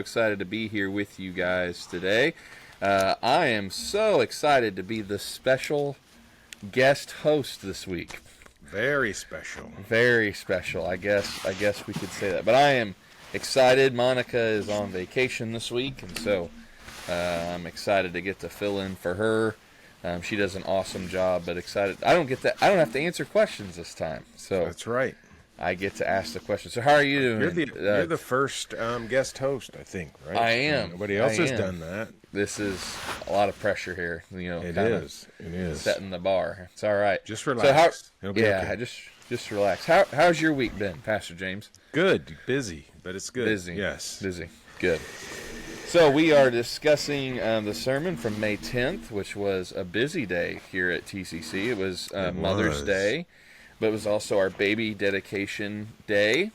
excited to be here with you guys today. I am so excited to be the special guest host this week. Very special. Very special. I guess we could say that. But I am excited. Monica is on vacation this week, and so I'm excited to get to fill in for her. She does an awesome job, but excited. I don't have to answer questions this time. So that's right. I get to ask the question. So how are you doing? You're the first guest host, I think, right? I am. Nobody else has done that. This is a lot of pressure here. It is. Setting the bar. It's all right. Just relax. So just relax. How's your week been, Pastor James? Good. Busy, but it's good. Busy. Yes. Busy. Good. So we are discussing the sermon from May 10th, which was a busy day here at TCC. It was Mother's Day, but it was also our baby dedication day.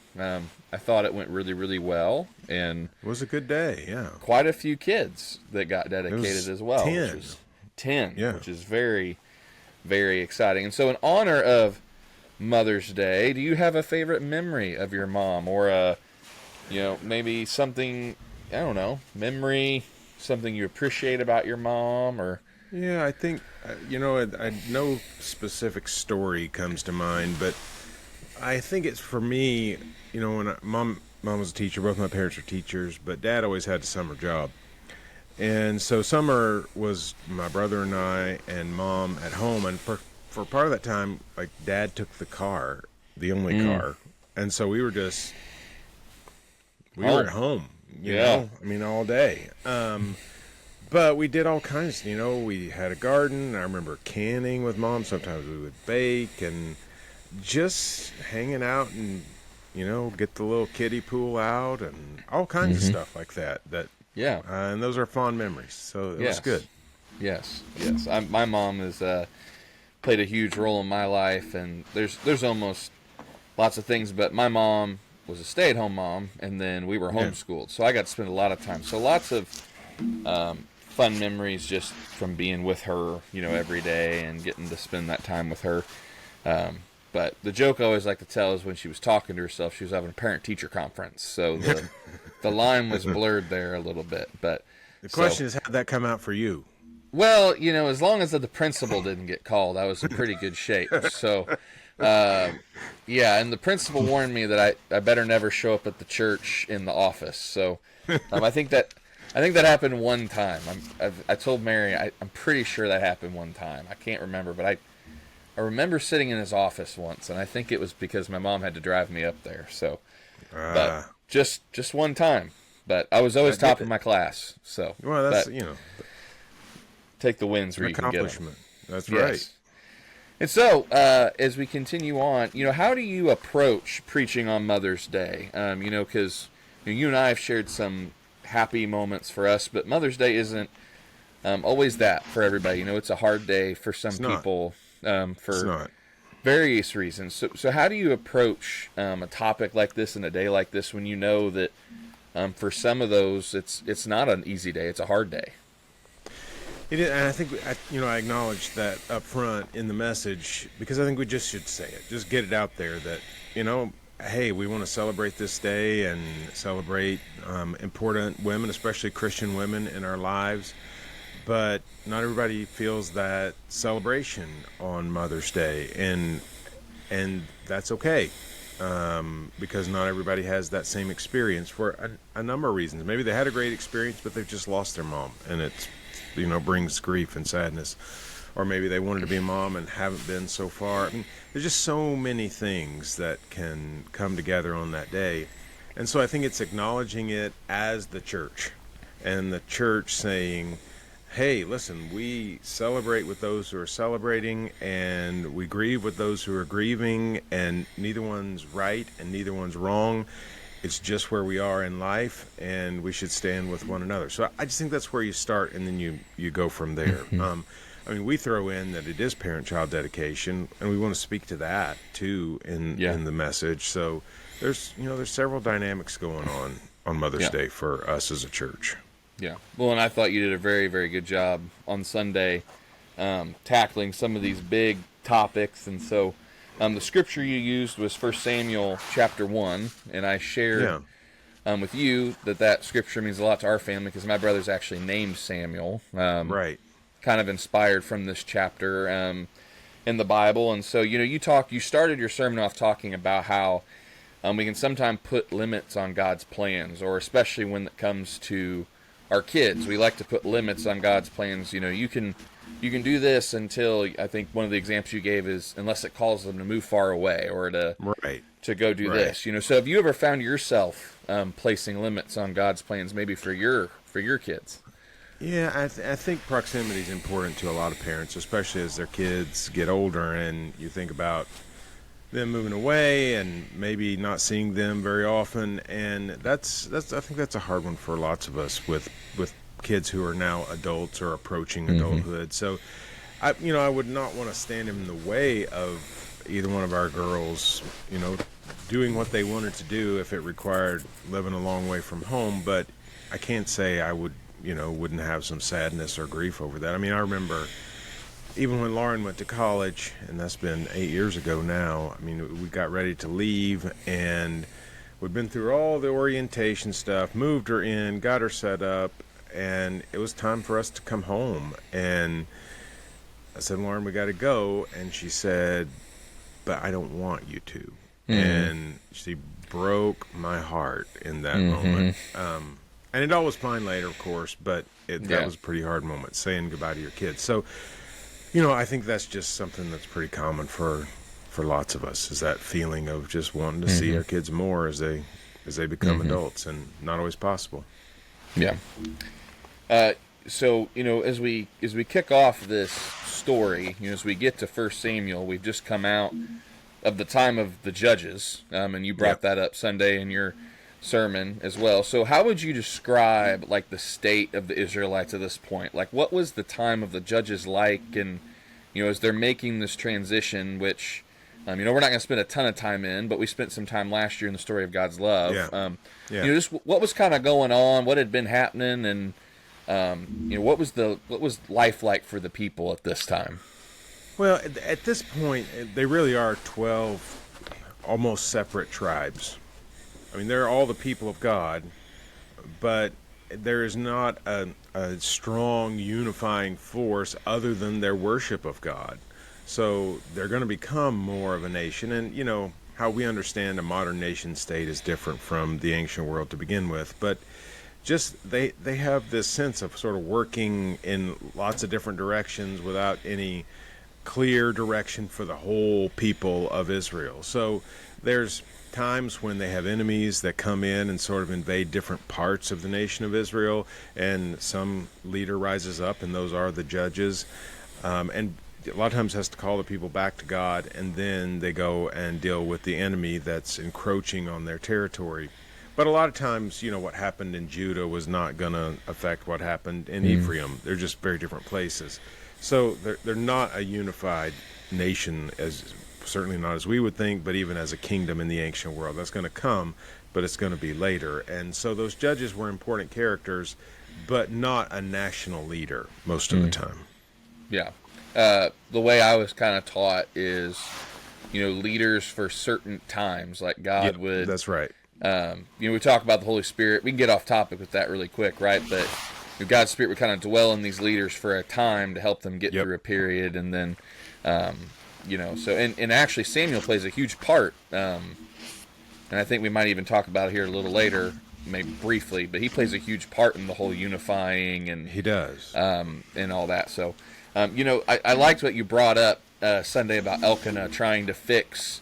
I thought it went really, really well. And it was a good day, yeah. Quite a few kids that got dedicated as well. 10. Which was 10, yeah. Which is very, very exciting. And so in honor of Mother's Day, do you have a favorite memory of your mom, or maybe something, I don't know, memory, something you appreciate about your mom? Or yeah, I think no specific story comes to mind, but I think it's for me, when mom was a teacher. Both my parents were teachers, but Dad always had a summer job, and so summer was my brother and I and Mom at home, and for part of that time, like, Dad took the car, the only car, and so we were at home, you know? I mean, all day. But we did all kinds, we had a garden. I remember canning with Mom. Sometimes we would bake and just hanging out and, get the little kiddie pool out and all kinds of stuff like that. And those are fond memories. So it was good. Yes. My mom has played a huge role in my life, and there's almost lots of things, but my mom was a stay-at-home mom, and then we were homeschooled, so I got to spend a lot of time. So lots of fun memories just from being with her, every day and getting to spend that time with her. But the joke I always like to tell is when she was talking to herself, she was having a parent-teacher conference, so the line was blurred there a little bit. But the question is, how'd that come out for you? Well, as long as the principal didn't get called, I was in pretty good shape. So, and the principal warned me that I better never show up at the church in the office. So, I think that happened one time. I told Mary I'm pretty sure that happened one time. I can't remember, but I remember sitting in his office once, and I think it was because my mom had to drive me up there. So, but just one time. But I was always top of my class. So, well, that's take the wins where you can get them. That's right. And so, as we continue on, how do you approach preaching on Mother's Day? Because you and I have shared some happy moments for us, but Mother's Day isn't always that for everybody. It's a hard day for some people for various reasons. So how do you approach a topic like this in a day like this when you know that for some of those it's not an easy day, it's a hard day? It is, and I think I acknowledge that up front in the message, because I think we just should say it, just get it out there that hey, we want to celebrate this day and celebrate important women, especially Christian women in our lives, but not everybody feels that celebration on Mother's Day, and that's okay, because not everybody has that same experience for a number of reasons. Maybe they had a great experience, but they've just lost their mom, and it's brings grief and sadness. Or maybe they wanted to be a mom and haven't been so far. I mean, there's just so many things that can come together on that day. And so I think it's acknowledging it as the church, and the church saying, hey, listen, we celebrate with those who are celebrating, and we grieve with those who are grieving, and neither one's right and neither one's wrong. It's just where we are in life, and we should stand with one another. So I just think that's where you start, and then you go from there. We throw in that it is parent-child dedication, and we want to speak to that too in the message. So there's several dynamics going on Mother's Day for us as a church. Yeah. Well, and I thought you did a very, very good job on Sunday tackling some of these big topics, and so. The scripture you used was 1 Samuel chapter 1, and I shared with you that scripture means a lot to our family because my brother's actually named Samuel. Right. Kind of inspired from this chapter in the Bible. And so, you started your sermon off talking about how we can sometimes put limits on God's plans, or especially when it comes to our kids. We like to put limits on God's plans. You can do this until, I think one of the examples you gave is unless it calls them to move far away or to Right. go do this. So have you ever found yourself placing limits on God's plans, maybe for your kids? Yeah, I think proximity is important to a lot of parents, especially as their kids get older, and you think about them moving away and maybe not seeing them very often, and that's I think that's a hard one for lots of us with kids who are now adults or approaching adulthood. So, I would not want to stand in the way of either one of our girls, doing what they wanted to do if it required living a long way from home. But I can't say I would, wouldn't have some sadness or grief over that. I mean, I remember even when Lauren went to college, and that's been 8 years ago now. I mean, we got ready to leave, and we'd been through all the orientation stuff, moved her in, got her set up, and it was time for us to come home. And I said, Lauren, we got to go. And she said, but I don't want you to. And she broke my heart in that moment. And it all was fine later, of course, but that was a pretty hard moment, saying goodbye to your kids. So, I think that's just something that's pretty common for lots of us, is that feeling of just wanting to see our kids more as they become adults, and not always possible. Yeah. So, as we kick off this story, as we get to 1 Samuel, we've just come out of the time of the judges, and you brought that up Sunday in your sermon as well. So how would you describe the state of the Israelites at this point? What was the time of the judges like? And as they're making this transition, which we're not going to spend a ton of time in, but we spent some time last year in the story of God's love. Just what was kind of going on, what had been happening, and what was life like for the people at this time? Well, at this point, they really are 12 almost separate tribes. I mean, they're all the people of God, but there is not a strong unifying force other than their worship of God. So they're going to become more of a nation. And, how we understand a modern nation state is different from the ancient world to begin with. But just they have this sense of sort of working in lots of different directions without any clear direction for the whole people of Israel. So there's times when they have enemies that come in and sort of invade different parts of the nation of Israel, and some leader rises up, and those are the judges, and a lot of times has to call the people back to God, and then they go and deal with the enemy that's encroaching on their territory. But a lot of times, what happened in Judah was not going to affect what happened in Ephraim. They're just very different places. So they're not a unified nation, as certainly not as we would think, but even as a kingdom in the ancient world. That's going to come, but it's going to be later. And so those judges were important characters, but not a national leader most of the time. Yeah. The way I was kind of taught is, leaders for certain times, like God would. That's right. We talk about the Holy Spirit. We can get off topic with that really quick, right? But God's Spirit would kind of dwell in these leaders for a time to help them get through a period, and then, so and actually Samuel plays a huge part, and I think we might even talk about it here a little later, maybe briefly, but he plays a huge part in the whole unifying, and he does, and all that. So, I liked what you brought up Sunday about Elkanah trying to fix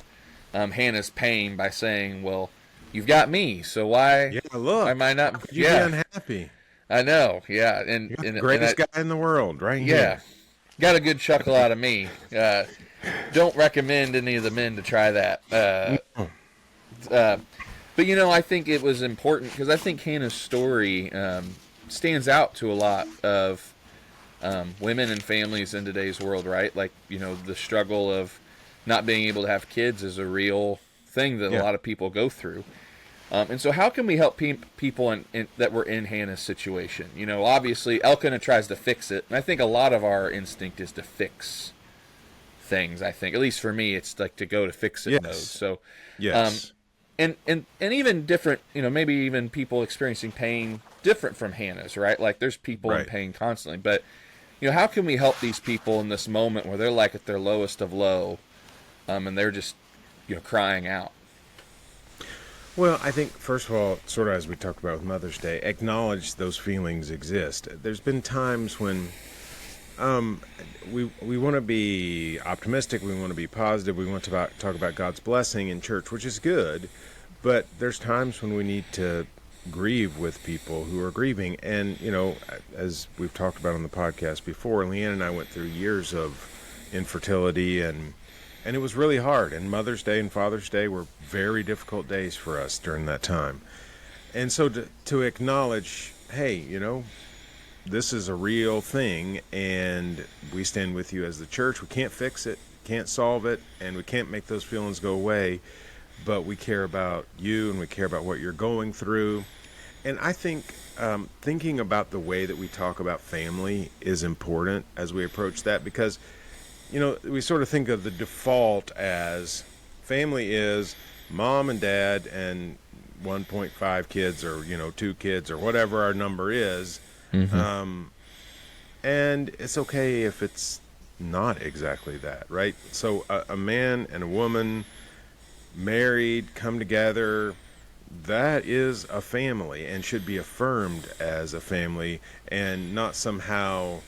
Hannah's pain by saying, "Well, you've got me, so why am I not? Could you be unhappy?" I know, yeah, and the greatest guy in the world, right? Yeah, got a good chuckle out of me. Don't recommend any of the men to try that. But I think it was important because I think Hannah's story stands out to a lot of women and families in today's world, right? The struggle of not being able to have kids is a real thing that a lot of people go through. And so how can we help people that were in Hannah's situation? Obviously Elkanah tries to fix it, and I think a lot of our instinct is to fix things. I think, at least for me, it's to go to fix it mode. So, and even different, maybe even people experiencing pain different from Hannah's, right? Like there's people in Right. pain constantly, but how can we help these people in this moment where they're like at their lowest of low, and they're just, crying out? Well, I think, first of all, sort of as we talked about with Mother's Day, acknowledge those feelings exist. There's been times when we want to be optimistic, we want to be positive, we want to talk about God's blessing in church, which is good, but there's times when we need to grieve with people who are grieving. And, as we've talked about on the podcast before, Leanne and I went through years of infertility, and it was really hard. And Mother's Day and Father's Day were very difficult days for us during that time. And so to acknowledge, hey, this is a real thing, and we stand with you as the church. We can't fix it, can't solve it, and we can't make those feelings go away, but we care about you, and we care about what you're going through. And I think thinking about the way that we talk about family is important as we approach that, because we sort of think of the default as family is mom and dad and 1.5 kids, or 2 kids, or whatever our number is. Mm-hmm. And it's okay if it's not exactly that, right? So a man and a woman married, come together, that is a family and should be affirmed as a family, and not somehow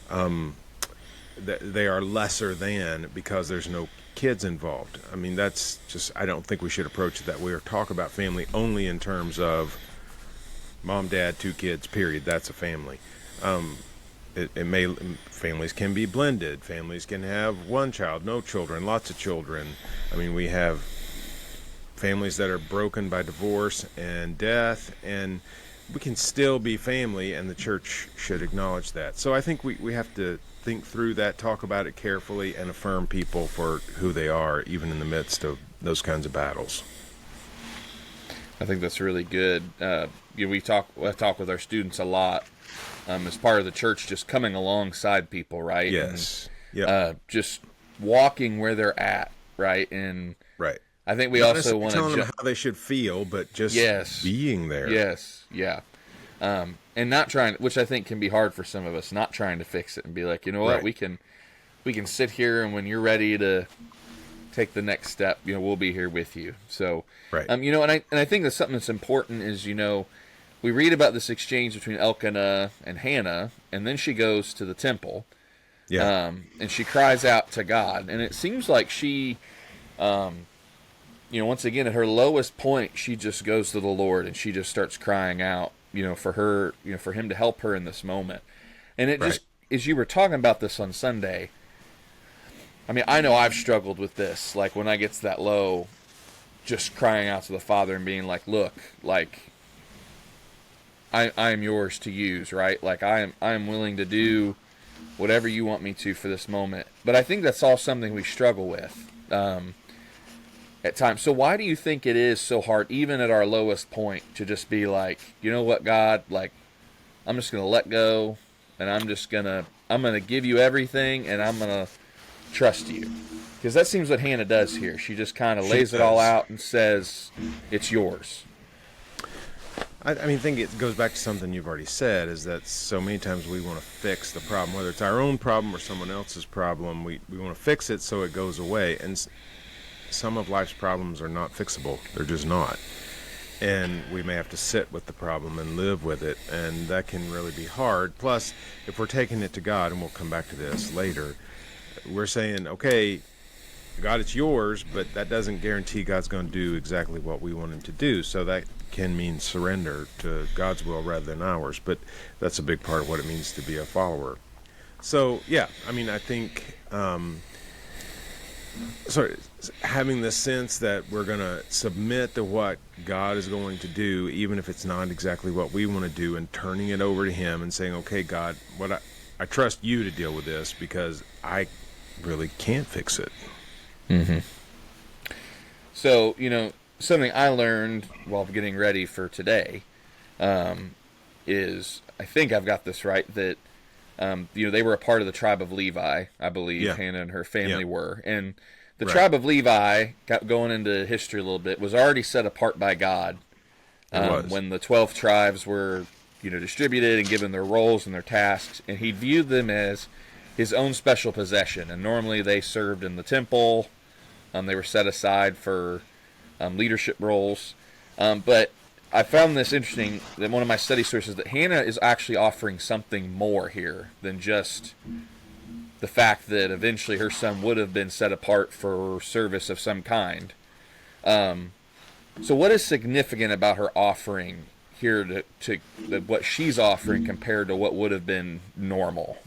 that they are lesser than because there's no kids involved. I mean, that's just, I don't think we should approach it that way, or talk about family only in terms of mom, dad, 2 kids, period. That's a family. Families can be blended. Families can have 1 child, no children, lots of children. I mean, we have families that are broken by divorce and death, and we can still be family, and the church should acknowledge that. So I think we have to think through that, talk about it carefully, and affirm people for who they are, even in the midst of those kinds of battles. I think that's really good. I talk with our students a lot, as part of the church, just coming alongside people, right? Yes. Yeah. Just walking where they're at, right? And Right. I think we Not also want telling to them how they should feel, but just being there. Yes. Yeah. And not trying, which I think can be hard for some of us, not trying to fix it and be like, you know what, Right. we can sit here, and when you're ready to take the next step, we'll be here with you. So, Right. And I think that something that's important is, we read about this exchange between Elkanah and Hannah, and then she goes to the temple, Yeah. and she cries out to God, and it seems like she, once again at her lowest point, she just goes to the Lord and she just starts crying out, for her, for Him to help her in this moment, and it just, as you were talking about this on Sunday, I mean, I know I've struggled with this, like when I get to that low, just crying out to the Father and being like, look, like, I am yours to use, right? Like I am willing to do whatever you want me to for this moment. But I think that's all something we struggle with at times. So why do you think it is so hard, even at our lowest point, to just be like, you know what, God, like, I'm just gonna let go, and I'm gonna give you everything, and I'm gonna trust you? Because that seems what Hannah does here. She just kind of lays it all out and says, it's yours. I think it goes back to something you've already said, is that so many times we want to fix the problem, whether it's our own problem or someone else's problem. We want to fix it so it goes away. And some of life's problems are not fixable. They're just not. And we may have to sit with the problem and live with it. And that can really be hard. Plus, if we're taking it to God, and we'll come back to this later, we're saying, okay, God, it's yours, but that doesn't guarantee God's going to do exactly what we want Him to do. So that can mean surrender to God's will rather than ours, but that's a big part of what it means to be a follower. So, yeah, I mean, I think having the sense that we're going to submit to what God is going to do, even if it's not exactly what we want to do, and turning it over to Him and saying, okay, God, I trust you to deal with this because I really can't fix it. Mm-hmm. So, something I learned while getting ready for today is, I think I've got this right, that they were a part of the tribe of Levi, I believe. Yeah. Hannah and her family Yeah. were, and the tribe of Levi, going into history a little bit, was already set apart by God when the 12 tribes were, distributed and given their roles and their tasks, and he viewed them as his own special possession. And normally they served in the temple. They were set aside for leadership roles. But I found this interesting, that one of my study sources, that Hannah is actually offering something more here than just the fact that eventually her son would have been set apart for service of some kind. So what is significant about her offering here to what she's offering compared to what would have been normal?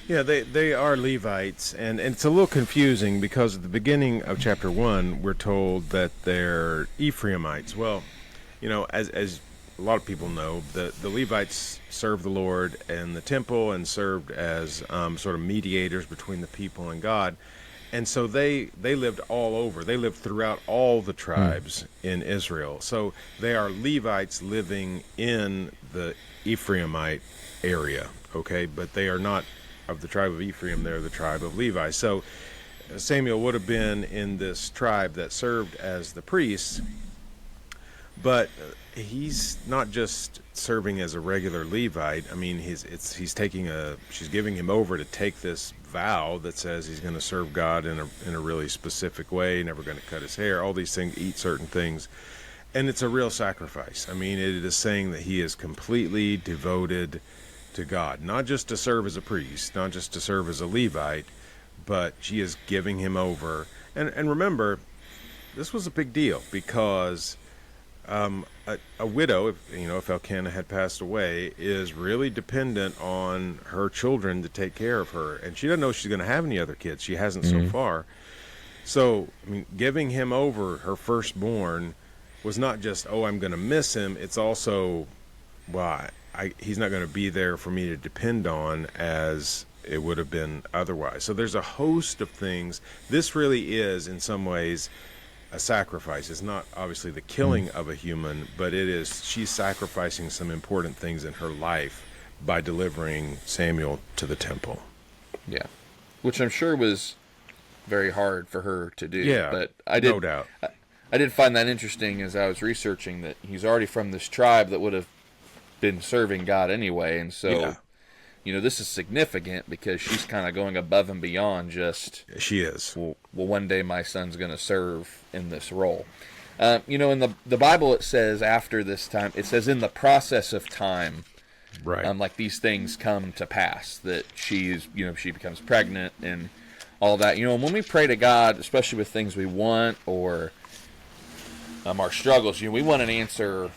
Yeah, they are Levites, and it's a little confusing because at the beginning of chapter 1, we're told that they're Ephraimites. Well, as a lot of people know, the Levites served the Lord in the temple and served as sort of mediators between the people and God. And so they lived all over. They lived throughout all the tribes in Israel. So they are Levites living in the Ephraimite area, okay? But they are not of the tribe of Ephraim. They're the tribe of Levi. So Samuel would have been in this tribe that served as the priests, but he's not just serving as a regular Levite. I mean, she's giving him over to take this vow that says he's going to serve God in a really specific way, never going to cut his hair, all these things, eat certain things. And it's a real sacrifice. I mean, it is saying that he is completely devoted to God, not just to serve as a priest, not just to serve as a Levite, but she is giving him over. And remember, this was a big deal because a widow, if Elkanah had passed away, is really dependent on her children to take care of her, and she doesn't know if she's going to have any other kids. She hasn't so far. So, I mean, giving him over her firstborn was not just, I'm going to miss him. It's also, he's not going to be there for me to depend on as it would have been otherwise. So there's a host of things. This really is, in some ways, a sacrifice. It's not obviously the killing of a human, but she's sacrificing some important things in her life by delivering Samuel to the temple. Yeah. Which I'm sure was very hard for her to do. Yeah, but no doubt. I did find that interesting as I was researching that he's already from this tribe that would have been serving God anyway, and so this is significant because she's kind of going above and beyond just. She is. Well, one day my son's going to serve in this role. In the Bible it says after this time, it says in the process of time, right? Like these things come to pass, that she becomes pregnant and all that. And when we pray to God, especially with things we want or our struggles, we want an answer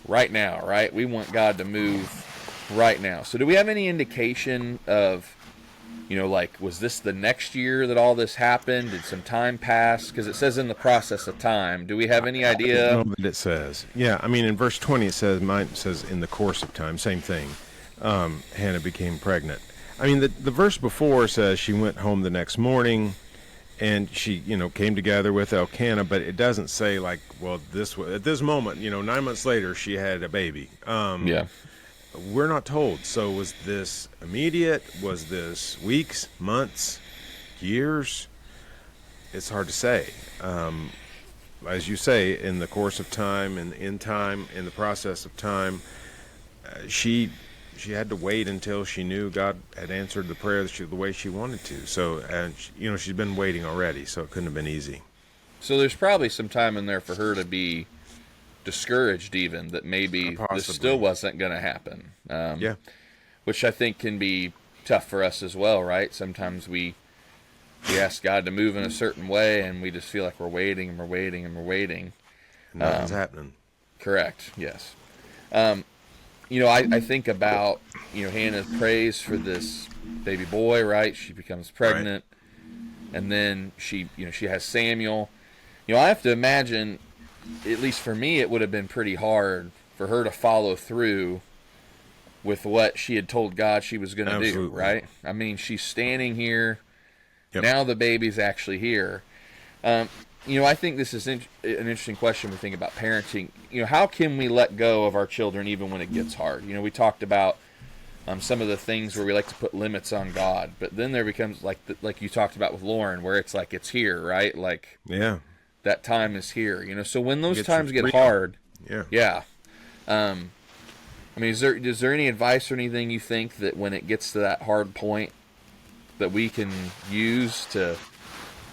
right now, right? We want God to move right now. So do we have any indication of, was this the next year that all this happened? Did some time pass? Because it says in the process of time. Do we have any idea? I don't know what it says. Yeah, I mean, in verse 20 mine says in the course of time, same thing. Hannah became pregnant. I mean, the verse before says she went home the next morning and she, came together with Elkanah, but it doesn't say at this moment, 9 months later, she had a baby. We're not told. So was this immediate? Was this weeks, months, years? It's hard to say. As you say, in the course of time and in time, in the process of time, she had to wait until she knew God had answered the prayer the way she wanted to. So, and she's been waiting already, so it couldn't have been easy. So there's probably some time in there for her to be discouraged, even that maybe this still wasn't going to happen. Which I think can be tough for us as well, right? Sometimes we ask God to move in a certain way, and we just feel like we're waiting and we're waiting and we're waiting. Nothing's happening. Correct. Yes. I think about Hannah prays for this baby boy, right? She becomes pregnant, and then she has Samuel. I have to imagine, at least for me, it would have been pretty hard for her to follow through with what she had told God she was going to do, right? I mean, she's standing here. Yep. Now the baby's actually here. I think this is an interesting question when we think about parenting. How can we let go of our children even when it gets hard? We talked about some of the things where we like to put limits on God. But then there becomes like you talked about with Lauren, where it's like it's here, right? Like that time is here, you know. So when those times get hard, yeah. I mean, is there any advice or anything you think that when it gets to that hard point that we can use to?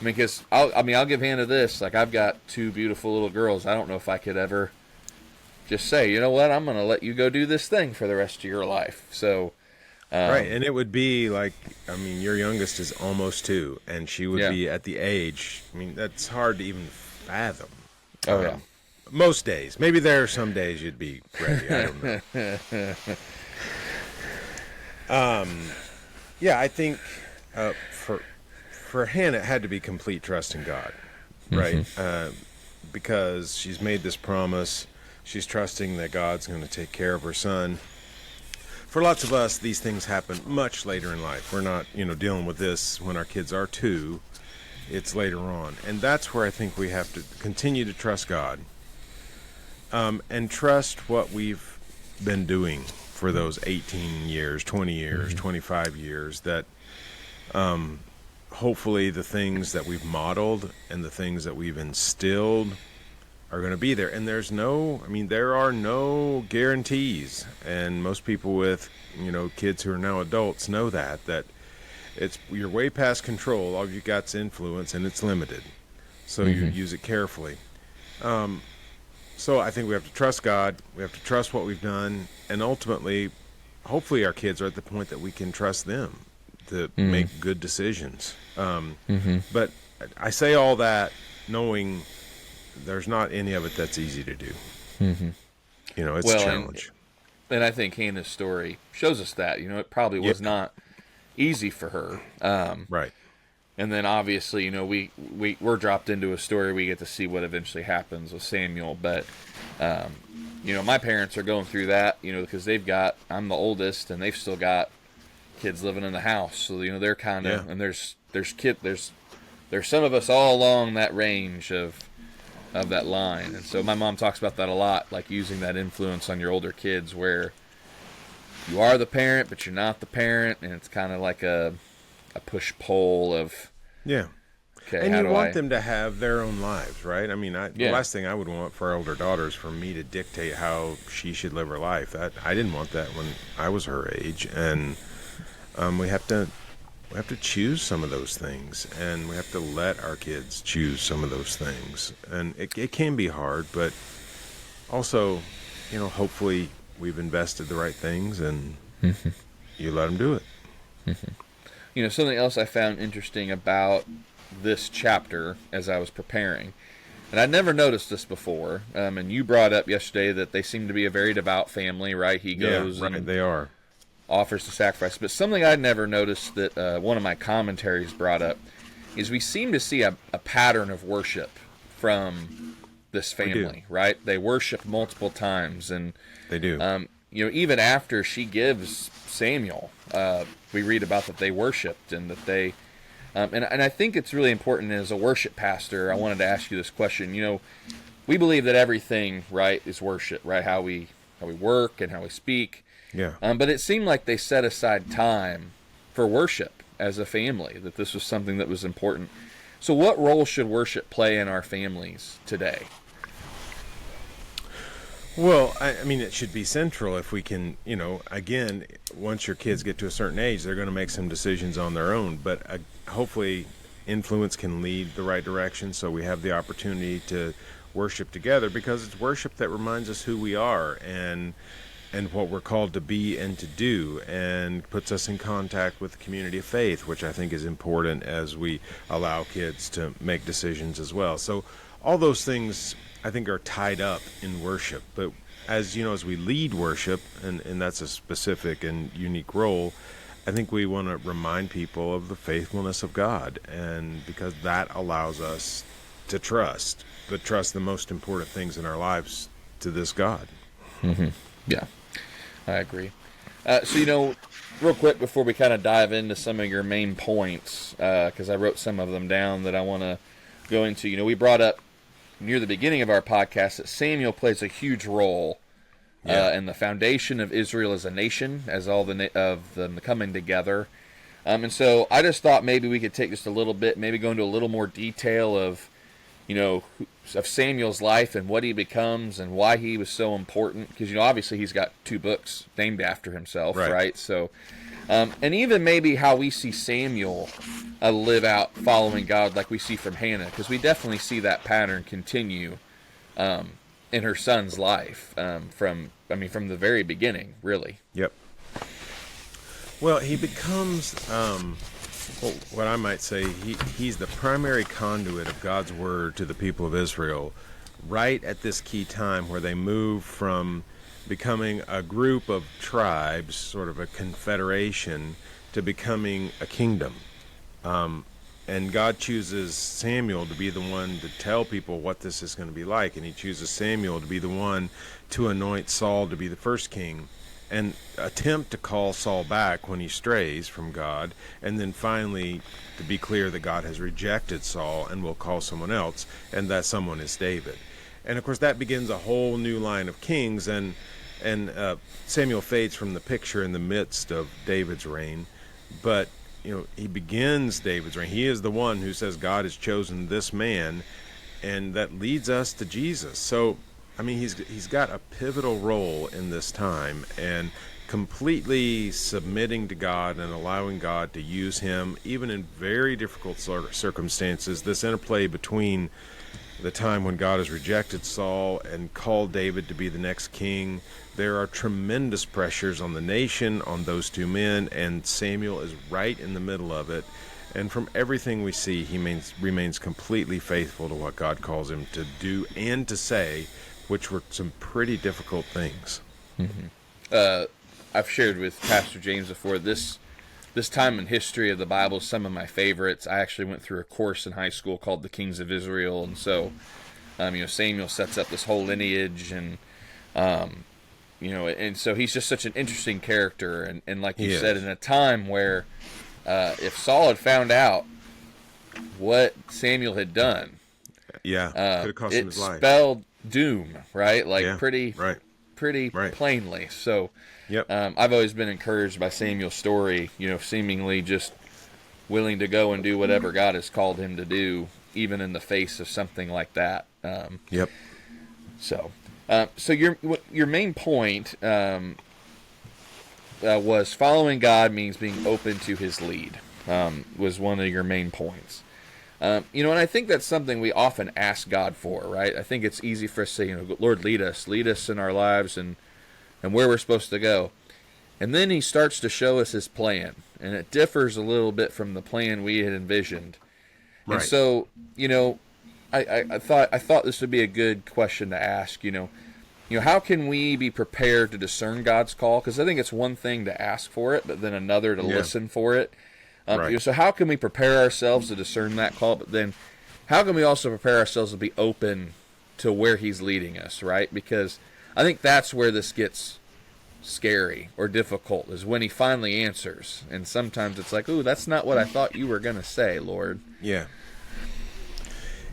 I mean, because I'll give Hannah this. Like, I've got two beautiful little girls. I don't know if I could ever just say, you know what, I'm going to let you go do this thing for the rest of your life. So, right, and it would be like, I mean, your youngest is almost 2, and she would be at the age. I mean, that's hard to even fathom. Oh yeah. Most days. Maybe there are some days you'd be ready. I don't know. Yeah, I think for Hannah, it had to be complete trust in God, right? Because she's made this promise. She's trusting that God's going to take care of her son. For lots of us, these things happen much later in life. We're not, dealing with this when our kids are 2. It's later on. And that's where I think we have to continue to trust God. And trust what we've been doing for those 18 years, 20 years, 25 years, that hopefully the things that we've modeled and the things that we've instilled are going to be there. And there are no guarantees. And most people with, kids who are now adults know that you're way past control. All you got's influence, and it's limited. So you use it carefully. So I think we have to trust God. We have to trust what we've done. And ultimately, hopefully our kids are at the point that we can trust them to make good decisions. But I say all that knowing there's not any of it that's easy to do. It's a challenge. And I think Hannah's story shows us that. It probably was not easy for her. Right. And then obviously, we're dropped into a story. We get to see what eventually happens with Samuel. But, my parents are going through that, because I'm the oldest, and they've still got kids living in the house. So, they're kind of, and there's some of us all along that range of that line. And so my mom talks about that a lot, like using that influence on your older kids where you are the parent, but you're not the parent. And it's kind of like a push-pull of... Yeah. Okay, and you want them to have their own lives, right? I mean, the last thing I would want for our older daughters for me to dictate how she should live her life. I didn't want that when I was her age. And we have to choose some of those things, and we have to let our kids choose some of those things. And it can be hard, but also, hopefully we've invested the right things, and you let them do it. Something else I found interesting about this chapter as I was preparing, and I'd never noticed this before, and you brought up yesterday that they seem to be a very devout family, right? He goes and they are. Offers the sacrifice. But something I'd never noticed that one of my commentaries brought up is we seem to see a pattern of worship from this family, right? They worship multiple times, and they do. Even after she gives Samuel, we read about that they worshipped and that they, and I think it's really important as a worship pastor. I wanted to ask you this question. We believe that everything, right, is worship, right? How we work and how we speak. Yeah. But it seemed like they set aside time for worship as a family, that this was something that was important. So what role should worship play in our families today? Well, I mean, it should be central if we can, again, once your kids get to a certain age, they're going to make some decisions on their own. But hopefully influence can lead the right direction, so we have the opportunity to worship together, because it's worship that reminds us who we are and what we're called to be and to do, and puts us in contact with the community of faith, which I think is important as we allow kids to make decisions as well. So all those things, I think, are tied up in worship. But as we lead worship, and that's a specific and unique role, I think we want to remind people of the faithfulness of God, and because that allows us to trust the most important things in our lives to this God. Yeah. I agree. So, real quick before we kind of dive into some of your main points, because I wrote some of them down that I want to go into. We brought up near the beginning of our podcast that Samuel plays a huge role and the foundation of Israel as a nation, as all of them coming together. And so I just thought maybe we could take just a little bit, maybe go into a little more detail of, of Samuel's life and what he becomes and why he was so important. Because, obviously he's got 2 books named after himself, right? So, and even maybe how we see Samuel live out following God like we see from Hannah. Because we definitely see that pattern continue in her son's life from the very beginning, really. Yep. Well, he becomes, what I might say, he's the primary conduit of God's word to the people of Israel right at this key time where they move from becoming a group of tribes, sort of a confederation, to becoming a kingdom. And God chooses Samuel to be the one to tell people what this is going to be like, and he chooses Samuel to be the one to anoint Saul to be the first king, and attempt to call Saul back when he strays from God, and then finally to be clear that God has rejected Saul and will call someone else, and that someone is David. And of course that begins a whole new line of kings, and Samuel fades from the picture in the midst of David's reign, but he begins David's reign. He is the one who says God has chosen this man, and that leads us to Jesus. So he's got a pivotal role in this time, and completely submitting to God and allowing God to use him, even in very difficult circumstances. This interplay between the time when God has rejected Saul and called David to be the next king. There are tremendous pressures on the nation, on those 2 men, and Samuel is right in the middle of it. And from everything we see, he remains completely faithful to what God calls him to do and to say, which were some pretty difficult things. Mm-hmm. I've shared with Pastor James before, this time in history of the Bible is some of my favorites. I actually went through a course in high school called the Kings of Israel, and so Samuel sets up this whole lineage, and and so he's just such an interesting character, and like you said, in a time where if Saul had found out what Samuel had done, could have cost him his life. It spelled doom, right? Pretty plainly. So I've always been encouraged by Samuel's story, seemingly just willing to go and do whatever God has called him to do, even in the face of something like that. So your main point was following God means being open to his lead, was one of your main points. And I think that's something we often ask God for, right? I think it's easy for us to say, Lord, lead us in our lives and where we're supposed to go. And then he starts to show us his plan, and it differs a little bit from the plan we had envisioned. Right. And so, I thought this would be a good question to ask, how can we be prepared to discern God's call? Because I think it's one thing to ask for it, but then another to listen for it. So how can we prepare ourselves to discern that call? But then how can we also prepare ourselves to be open to where he's leading us, right? Because I think that's where this gets scary or difficult, is when he finally answers. And sometimes it's like, ooh, that's not what I thought you were going to say, Lord. Yeah,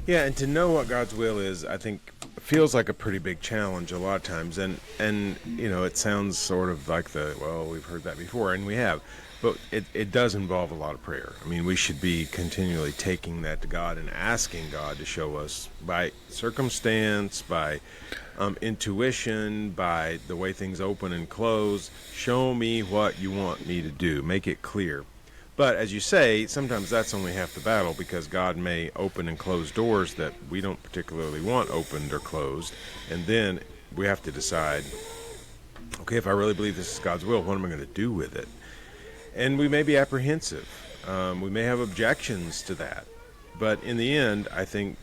and to know what God's will is, I think, feels like a pretty big challenge a lot of times. And it sounds sort of like we've heard that before, and we have. But it does involve a lot of prayer. We should be continually taking that to God and asking God to show us by circumstance, by intuition, by the way things open and close. Show me what you want me to do. Make it clear. But as you say, sometimes that's only half the battle, because God may open and close doors that we don't particularly want opened or closed. And then we have to decide, okay, if I really believe this is God's will, what am I going to do with it? And we may be apprehensive. We may have objections to that. But in the end, I think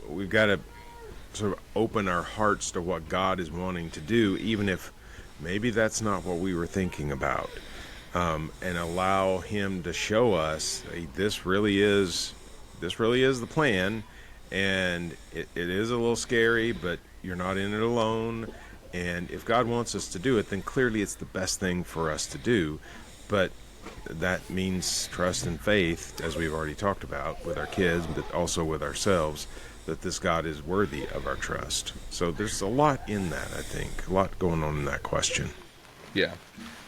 we've got to sort of open our hearts to what God is wanting to do, even if maybe that's not what we were thinking about. And allow him to show us, hey, this really is the plan, and it is a little scary, but you're not in it alone. And if God wants us to do it, then clearly it's the best thing for us to do. But that means trust and faith, as we've already talked about with our kids, but also with ourselves, that this God is worthy of our trust. So there's a lot in that, I think. A lot going on in that question. Yeah.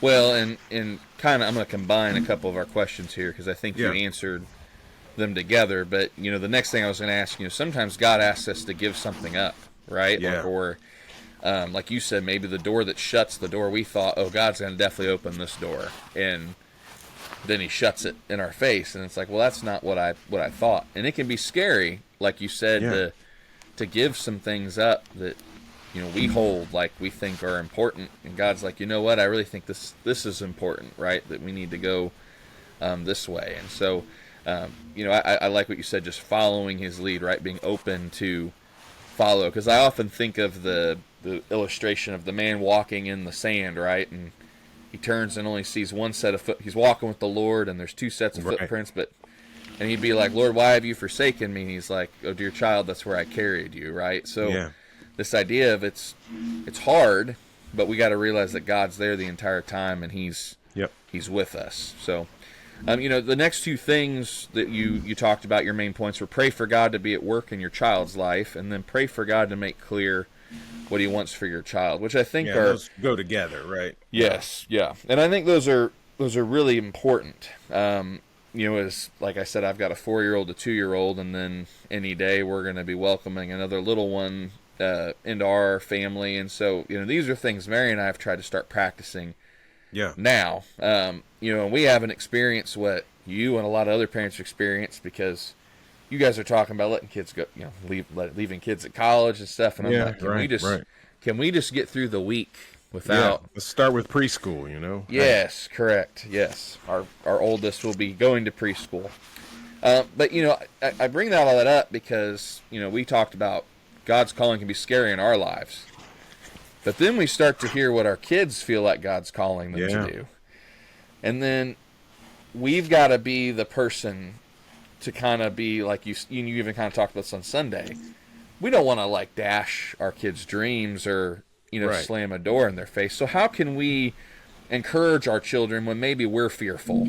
Well, and kind of, I'm going to combine a couple of our questions here because I think you Yeah. answered them together. But, the next thing I was going to ask, sometimes God asks us to give something up, right? Yeah. Like you said, maybe the door that shuts, the door we thought, oh, God's going to definitely open this door. And then he shuts it in our face. And it's like, well, that's not what I thought. And it can be scary, like you said, Yeah. to give some things up that, we hold like we think are important. And God's like, you know what? I really think this is important, right? That we need to go this way. And so, I like what you said, just following his lead, right? Being open to follow. Because I often think of the illustration of the man walking in the sand, right? And he turns and only sees one set of foot. He's walking with the Lord, and there's two sets of footprints. And he'd be like, Lord, why have you forsaken me? And he's like, oh, dear child, that's where I carried you, right? So this idea of it's hard, but we got to realize that God's there the entire time, and he's with us. So, the next two things that you talked about, your main points were pray for God to be at work in your child's life, and then pray for God to make clear what he wants for your child, which I think are those go together, right? Yes, yeah. And I think those are really important. As like I said, I've got a 4-year-old, a 2-year-old, and then any day we're going to be welcoming another little one into our family. And so, these are things Mary and I have tried to start practicing now. And we haven't experienced what you and a lot of other parents experience, because you guys are talking about letting kids go, leaving kids at college and stuff. And I'm like, can we just get through the week without? Yeah. Let's start with preschool. Yes, correct. Yes, our oldest will be going to preschool. But I bring all that up because we talked about God's calling can be scary in our lives, but then we start to hear what our kids feel like God's calling them to do, and then we've got to be the person to kind of be like you even kind of talked about this on Sunday. We don't want to like dash our kids' dreams or slam a door in their face. So how can we encourage our children when maybe we're fearful?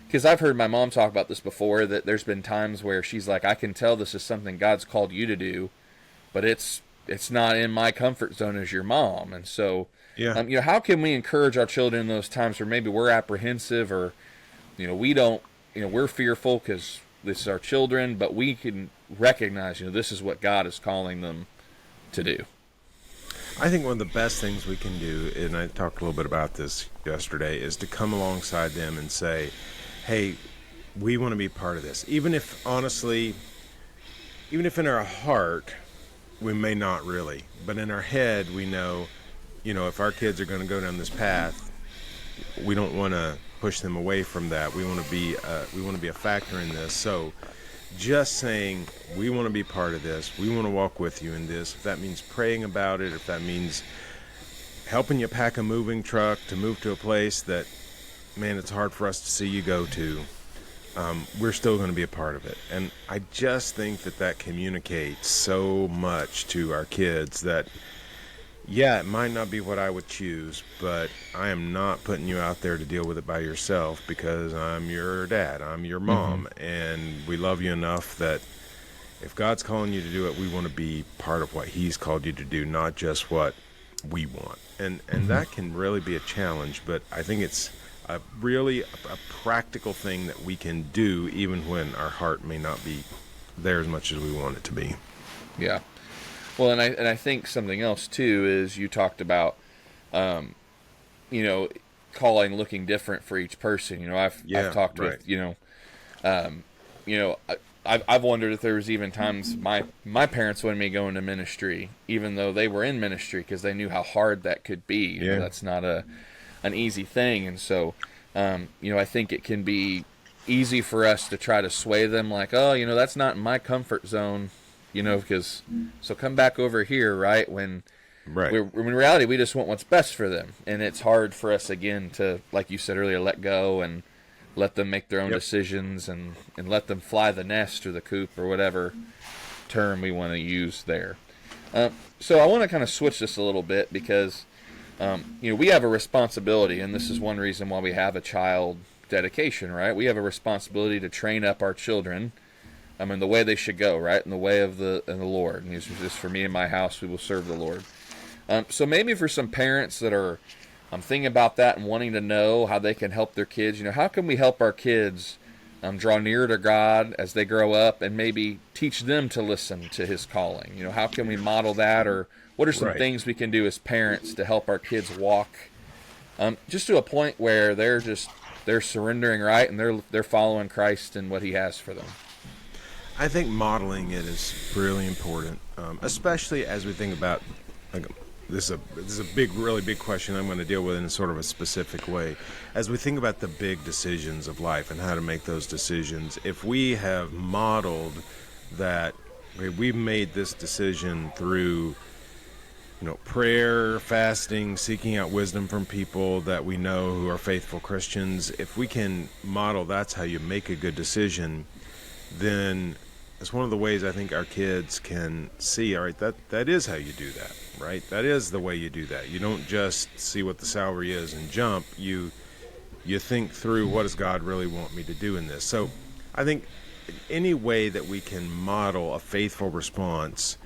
Because I've heard my mom talk about this before, that there's been times where she's like, I can tell this is something God's called you to do, but it's not in my comfort zone as your mom. And so, how can we encourage our children in those times where maybe we're apprehensive, or, we don't, we're fearful because this is our children, but we can recognize, this is what God is calling them to do. I think one of the best things we can do, and I talked a little bit about this yesterday, is to come alongside them and say, hey, we want to be part of this. Even if, honestly, in our heart, we may not really, but in our head, we know, if our kids are going to go down this path, we don't want to push them away from that. We want to be a factor in this. So just saying, we want to be part of this, we want to walk with you in this, if that means praying about it, if that means helping you pack a moving truck to move to a place that, man, it's hard for us to see you go to, we're still going to be a part of it. And I just think that communicates so much to our kids that, it might not be what I would choose, but I am not putting you out there to deal with it by yourself, because I'm your dad, I'm your mom, and we love you enough that if God's calling you to do it, we want to be part of what he's called you to do, not just what we want. And that can really be a challenge, but I think it's a practical thing that we can do even when our heart may not be there as much as we want it to be. Yeah. Well, and I think something else too is you talked about, calling looking different for each person. I've talked with, I've wondered if there was even times my parents wanted me to go into ministry, even though they were in ministry, because they knew how hard that could be. That's not an easy thing, and so, I think it can be easy for us to try to sway them, like, oh, that's not in my comfort zone. Because so come back over here, right? When in reality, we just want what's best for them, and it's hard for us again to, like you said earlier, let go and let them make their own decisions, and let them fly the nest or the coop or whatever term we want to use there. So I want to kind of switch this a little bit because we have a responsibility, and this is one reason why we have a child dedication, right? We have a responsibility to train up our children in the way they should go, right? In the way of the Lord. And He's just, for me and my house, we will serve the Lord. So maybe for some parents that are thinking about that and wanting to know how they can help their kids, how can we help our kids draw near to God as they grow up, and maybe teach them to listen to His calling? How can we model that, or what are some Right. things we can do as parents to help our kids walk just to a point where they're surrendering, right, and they're following Christ and what He has for them? I think modeling it is really important, especially as we think about, like, this is a really big question I'm going to deal with in sort of a specific way. As we think about the big decisions of life and how to make those decisions, if we have modeled that, okay, we've made this decision through prayer, fasting, seeking out wisdom from people that we know who are faithful Christians, if we can model that's how you make a good decision, then it's one of the ways I think our kids can see, all right, that is how you do that, right? That is the way you do that. You don't just see what the salary is and jump. You think through, what does God really want me to do in this? So I think any way that we can model a faithful response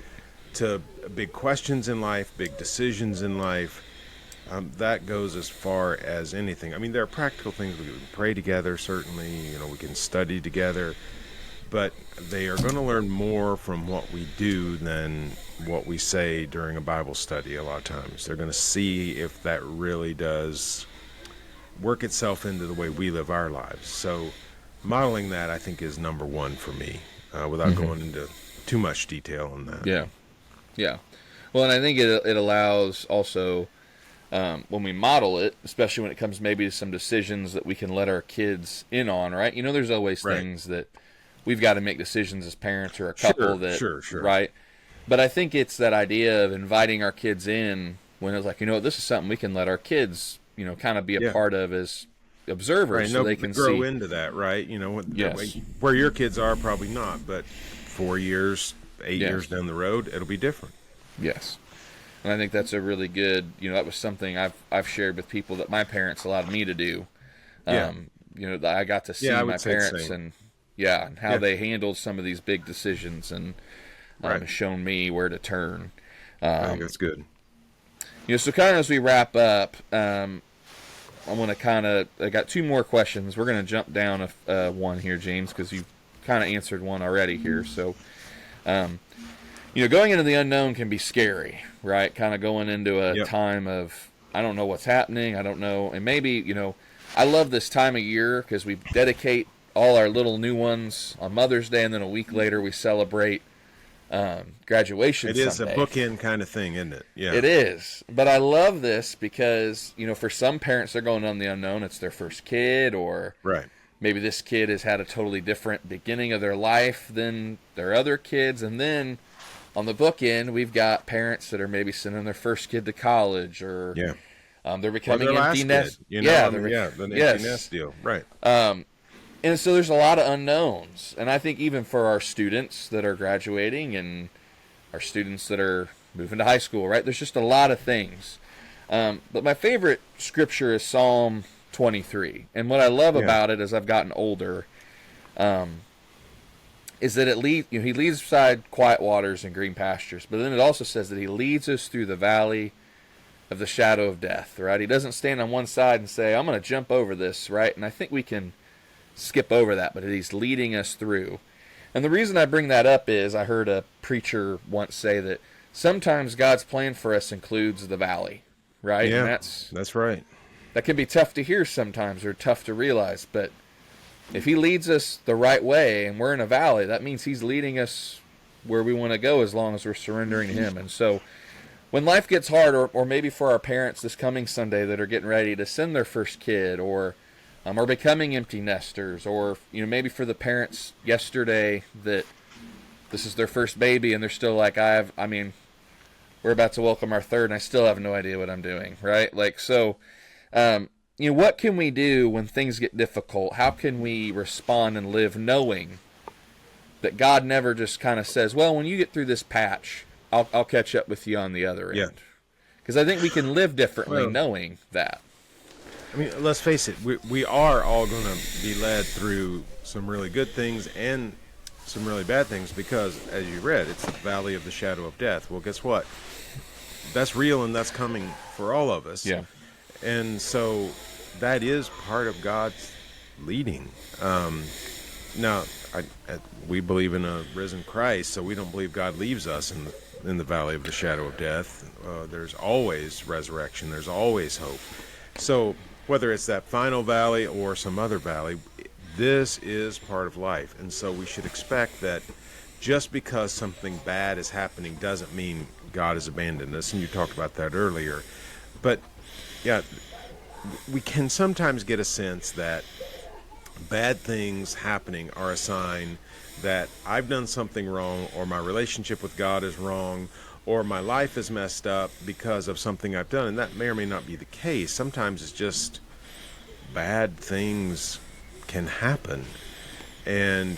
to big questions in life, big decisions in life, that goes as far as anything. I mean, there are practical things. We can pray together, certainly. We can study together. But they are going to learn more from what we do than what we say during a Bible study a lot of times. They're going to see if that really does work itself into the way we live our lives. So modeling that, I think, is number one for me, without going into too much detail on that. Yeah. Well, and I think it allows also, when we model it, especially when it comes maybe to some decisions that we can let our kids in on, right? There's always things that we've got to make decisions as parents, or a couple Sure. right? But I think it's that idea of inviting our kids in when it's like, this is something we can let our kids, kind of be a part of as observers, right. so they can grow see into that, right? Yes. Where your kids are, probably not, but 4 years, 8 years down the road, it'll be different. Yes. And I think that's a really good, that was something I've shared with people that my parents allowed me to do. I got to see my parents and how they handled some of these big decisions, and shown me where to turn. I think that's good. So kind of as we wrap up, I got two more questions. We're going to jump down one here, James, because you've kind of answered one already here. So, going into the unknown can be scary, right? Kind of going into a time of, I don't know what's happening. I don't know. And maybe, I love this time of year because we dedicate all our little new ones on Mother's Day, and then a week later we celebrate graduation Sunday. It is a bookend kind of thing, isn't it? Yeah, it is. But I love this because, for some parents, they're going on the unknown. It's their first kid, or maybe this kid has had a totally different beginning of their life than their other kids. And then on the bookend, we've got parents that are maybe sending their first kid to college, or they're becoming empty nest. The empty nest deal, right? And so there's a lot of unknowns. And I think even for our students that are graduating, and our students that are moving to high school, right? There's just a lot of things. But my favorite scripture is Psalm 23. And what I love about it as I've gotten older is that he leads beside quiet waters and green pastures. But then it also says that He leads us through the valley of the shadow of death, right? He doesn't stand on one side and say, I'm going to jump over this, right? And I think we can skip over that, but He's leading us through. And the reason I bring that up is I heard a preacher once say that sometimes God's plan for us includes the valley, right? Yeah, and that's right. That can be tough to hear sometimes, or tough to realize, but if He leads us the right way and we're in a valley, that means He's leading us where we want to go, as long as we're surrendering to Him. And so when life gets hard, or maybe for our parents this coming Sunday that are getting ready to send their first kid, or becoming empty nesters, or maybe for the parents yesterday that this is their first baby and they're still like, we're about to welcome our third and I still have no idea what I'm doing, right? Like, so, what can we do when things get difficult? How can we respond and live knowing that God never just kind of says, well, when you get through this patch, I'll catch up with you on the other end? Because I think we can live differently knowing that. I mean, let's face it, we are all going to be led through some really good things and some really bad things because, as you read, it's the valley of the shadow of death. Well, guess what? That's real and that's coming for all of us. Yeah. And so that is part of God's leading. Now, we believe in a risen Christ, so we don't believe God leaves us in the valley of the shadow of death. There's always resurrection. There's always hope. So whether it's that final valley or some other valley, this is part of life. And so we should expect that just because something bad is happening doesn't mean God has abandoned us. And you talked about that earlier. But, yeah, we can sometimes get a sense that bad things happening are a sign that I've done something wrong, or my relationship with God is wrong, or my life is messed up because of something I've done. And that may or may not be the case. Sometimes it's just bad things can happen. And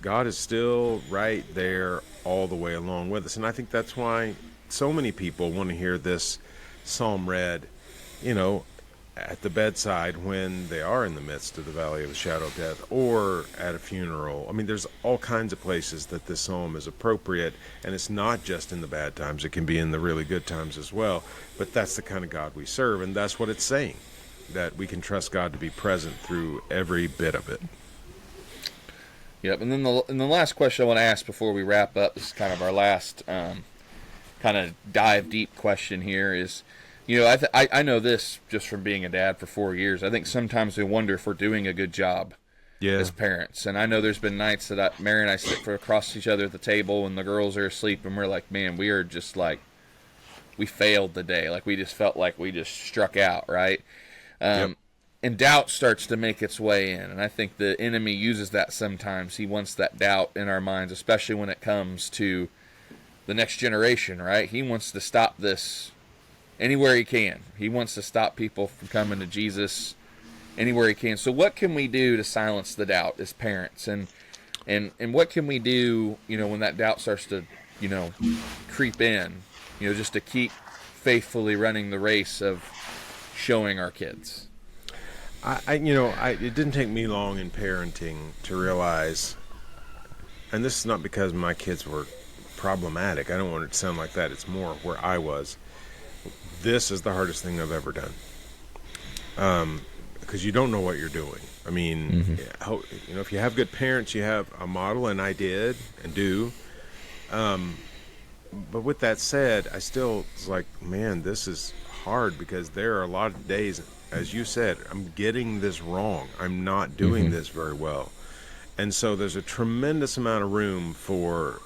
God is still right there all the way along with us. And I think that's why so many people want to hear this psalm read, at the bedside when they are in the midst of the valley of the shadow of death, or at a funeral. I mean, there's all kinds of places that this psalm is appropriate, and it's not just in the bad times. It can be in the really good times as well. But that's the kind of God we serve, and that's what it's saying, that we can trust God to be present through every bit of it. Yep. And then the last question I want to ask before we wrap up, this is kind of our last kind of dive deep question here, is, I know this just from being a dad for 4 years. I think sometimes we wonder if we're doing a good job as parents. And I know there's been nights that Mary and I sit across each other at the table and the girls are asleep, and we're like, man, we are just like, we failed the day. Like, we just felt like we just struck out, right? And doubt starts to make its way in. And I think the enemy uses that sometimes. He wants that doubt in our minds, especially when it comes to the next generation, right? He wants to stop this anywhere he can. He wants to stop people from coming to Jesus anywhere he can. So what can we do to silence the doubt as parents? And what can we do, when that doubt starts to, creep in, just to keep faithfully running the race of showing our kids? It didn't take me long in parenting to realize, and this is not because my kids were problematic. I don't want it to sound like that. It's more where I was. This is the hardest thing I've ever done, because you don't know what you're doing. I mean, if you have good parents, you have a model, and I did and do. But with that said, I still was like, man, this is hard, because there are a lot of days, as you said, I'm getting this wrong. I'm not doing this very well. And so there's a tremendous amount of room for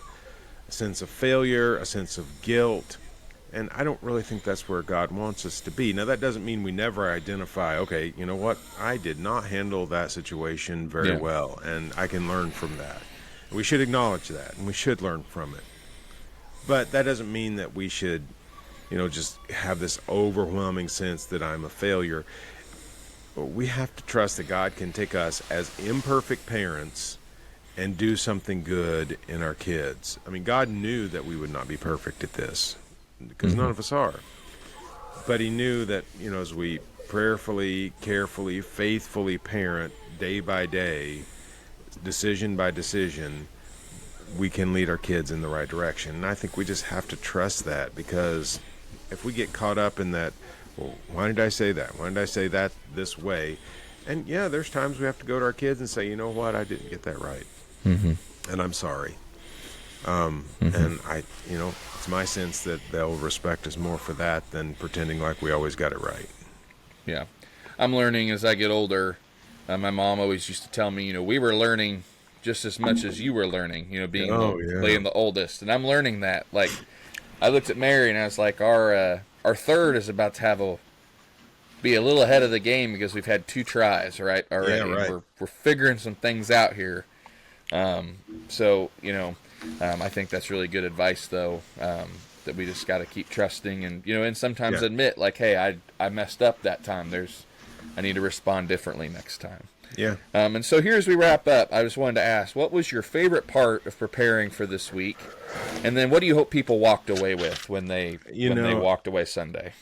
a sense of failure, a sense of guilt. And I don't really think that's where God wants us to be. Now, that doesn't mean we never identify, okay, you know what? I did not handle that situation very well, and I can learn from that. We should acknowledge that, and we should learn from it. But that doesn't mean that we should, just have this overwhelming sense that I'm a failure. We have to trust that God can take us as imperfect parents and do something good in our kids. I mean, God knew that we would not be perfect at this, because none of us are. But he knew that, as we prayerfully, carefully, faithfully parent day by day, decision by decision, we can lead our kids in the right direction. And I think we just have to trust that, because if we get caught up in that, well, why did I say that? Why did I say that this way? And there's times we have to go to our kids and say, you know what, I didn't get that right. And I'm sorry. And it's my sense that they'll respect us more for that than pretending like we always got it right. Yeah. I'm learning as I get older. My mom always used to tell me, we were learning just as much as you were learning, being the oldest. And I'm learning that. Like, I looked at Mary and I was like, our third is about to be a little ahead of the game, because we've had 2 tries, right? Already. Yeah, right. We're figuring some things out here. I think that's really good advice, though, that we just got to keep trusting and sometimes admit, like, hey, I messed up that time. I need to respond differently next time. Yeah. And so here, as we wrap up, I just wanted to ask, what was your favorite part of preparing for this week? And then what do you hope people walked away with when they walked away Sunday?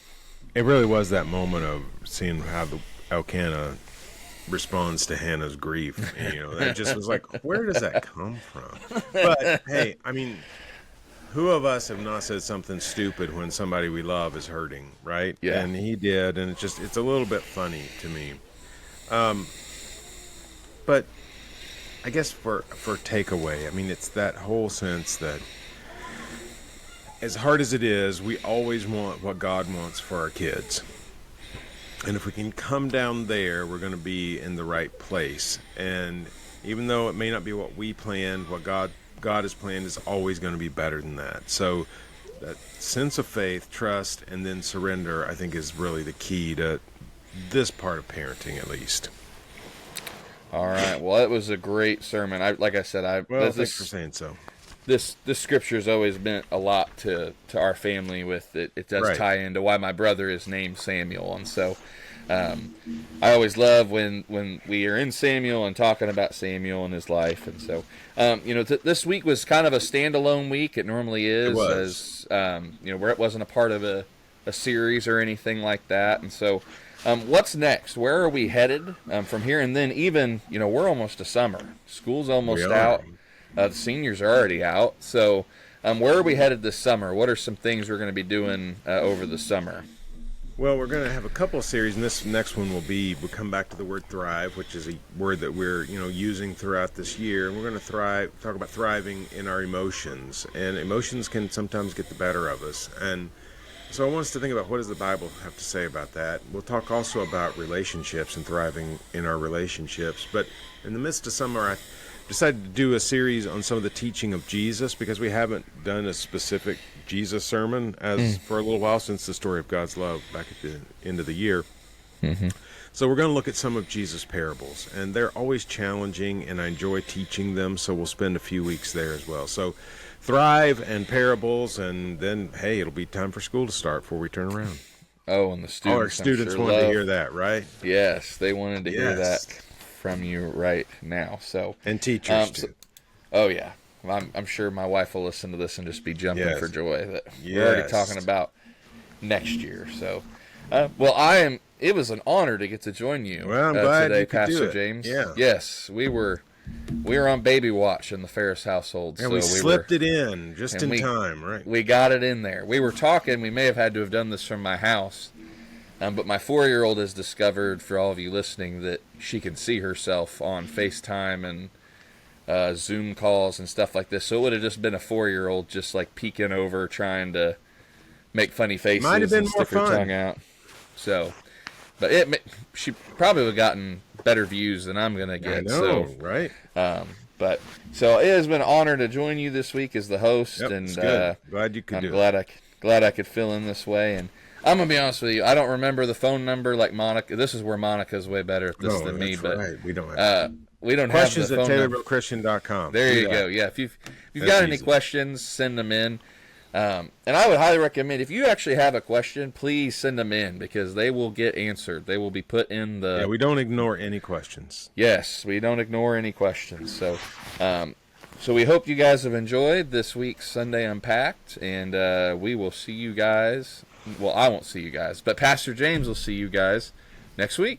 It really was that moment of seeing how the Elkanah responds to Hannah's grief. That just was like, where does that come from? But hey, I mean, who of us have not said something stupid when somebody we love is hurting, right? Yeah. And he did, and it's a little bit funny to me. But I guess for takeaway, I mean, it's that whole sense that as hard as it is, we always want what God wants for our kids. And if we can come down there, we're going to be in the right place. And even though it may not be what we planned, what God has planned is always going to be better than that. So that sense of faith, trust, and then surrender, I think, is really the key to this part of parenting, at least. All right. Well, it was a great sermon. Thanks for saying so. This scripture has always meant a lot to our family. With it, it does tie into why my brother is named Samuel, and so I always love when we are in Samuel and talking about Samuel and his life. And so this week was kind of a standalone week. It normally is, it was. where it wasn't a part of a series or anything like that. And so what's next? Where are we headed from here? And then even we're almost to summer. School's almost out. The seniors are already out. So where are we headed this summer? What are some things we're going to be doing over the summer? Well, we're going to have a couple of series, and this next one we'll come back to the word thrive, which is a word that we're using throughout this year. And we're going to talk about thriving in our emotions. And emotions can sometimes get the better of us. And so I want us to think about, what does the Bible have to say about that? We'll talk also about relationships and thriving in our relationships. But in the midst of summer, I decided to do a series on some of the teaching of Jesus, because we haven't done a specific Jesus sermon for a little while, since the story of God's love back at the end of the year. Mm-hmm. So we're going to look at some of Jesus' parables, and they're always challenging, and I enjoy teaching them, so we'll spend a few weeks there as well. So thrive and parables, and then, hey, it'll be time for school to start before we turn around. Oh, and the students. Our students wanted to hear that, right? Yes, they wanted to hear that from you right now. So and teachers too. Oh yeah, I'm sure my wife will listen to this and just be jumping for joy that we're already talking about next year. So, it was an honor to get to join you. Well, I'm glad today, you could Pastor do it. James. Yeah. Yes, we were on baby watch in the Ferris household. And so we slipped it in just in time, right? We got it in there. We were talking. We may have had to have done this from my house. But my 4-year-old has discovered, for all of you listening, that she can see herself on FaceTime and Zoom calls and stuff like this. So it would have just been a 4-year-old just like peeking over, trying to make funny faces and stick her tongue out. So, but she probably would have gotten better views than I'm gonna get. I know, right? So it has been an honor to join you this week as the host, and it's good. Glad you could do it. Glad I could fill in this way. And I'm going to be honest with you, I don't remember the phone number like Monica. This is where Monica's way better at this than me. But right. We don't have questions at Taylorvillechristian.com. There you go. Yeah, if you've got any questions, send them in. And I would highly recommend, if you actually have a question, please send them in, because they will get answered. They will be put in the... Yeah, we don't ignore any questions. Yes, we don't ignore any questions. So we hope you guys have enjoyed this week's Sunday Unpacked, and we will see you guys... Well, I won't see you guys, but Pastor James will see you guys next week.